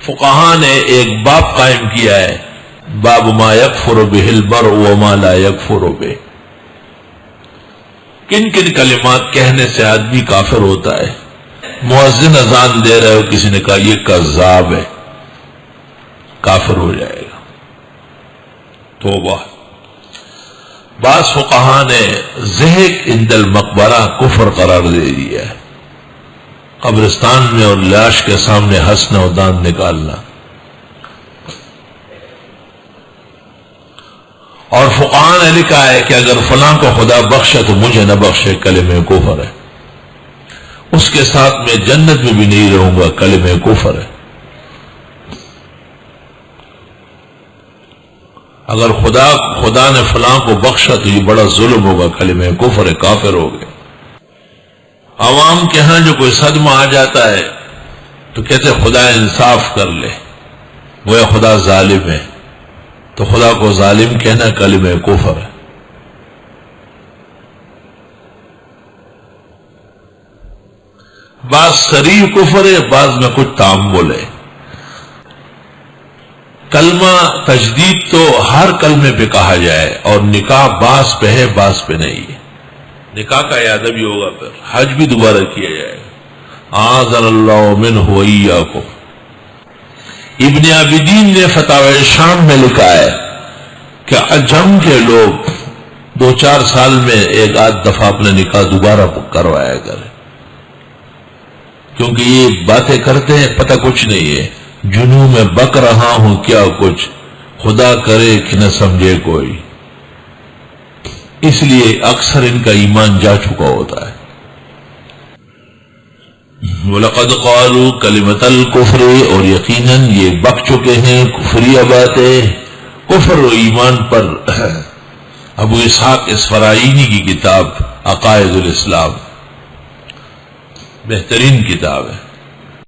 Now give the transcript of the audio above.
فقہا نے ایک باب قائم کیا ہے، باب ما یکفر بہ المرء وما لا یکفر بہ، کن کن کلمات کہنے سے آدمی کافر ہوتا ہے۔ مؤذن اذان دے رہے ہو، کسی نے کہا یہ کذاب ہے، کافر ہو جائے گا، توبہ۔ بعض فقہا نے ضحک عند المقبرہ کفر قرار دے دیا ہے، قبرستان میں اور لاش کے سامنے ہنسنا اور دانت نکالنا۔ اور فقہا نے لکھا ہے کہ اگر فلاں کو خدا بخشے تو مجھے نہ بخشے، کلمہ کفر ہے، اس کے ساتھ میں جنت میں بھی نہیں رہوں گا، کلمہ کفر ہے۔ اگر خدا نے فلاں کو بخشا تو یہ بڑا ظلم ہوگا، کلمہ کفر ہے، کافر ہو گئے۔ عوام کے ہاں جو کوئی صدمہ آ جاتا ہے تو کہتے خدا انصاف کر لے، وہ خدا ظالم ہے، تو خدا کو ظالم کہنا کلمہ کفر ہے۔ بعض صریح کفر ہے، بعض میں کچھ تعمل ہے۔ کلمہ تجدید تو ہر کلمے پہ کہا جائے، اور نکاح بعض پہ ہے بعض پہ نہیں ہے، نکاح کا اعادہ بھی ہوگا، پھر حج بھی دوبارہ کیا جائے گا۔ اعاذنا اللہ منہ وایاکم۔ ابن عابدین نے فتاوی شام میں لکھا ہے کہ عجم کے لوگ 2-4 سال میں ایک آدھ دفعہ اپنا نکاح دوبارہ کروایا کرے، کیونکہ یہ باتیں کرتے ہیں پتہ کچھ نہیں ہے، جنوں میں بک رہا ہوں کیا کچھ، خدا کرے کہ نہ سمجھے کوئی، اس لیے اکثر ان کا ایمان جا چکا ہوتا ہے۔ وَلَقَدْ قَالُوا كَلِمَةَ الْكُفْرِ، اور یقیناً یہ بک چکے ہیں کفریہ باتیں، کفر و ایمان پر۔ ابو اسحاق اسفرائینی کی کتاب عقائد الاسلام بہترین کتاب ہے۔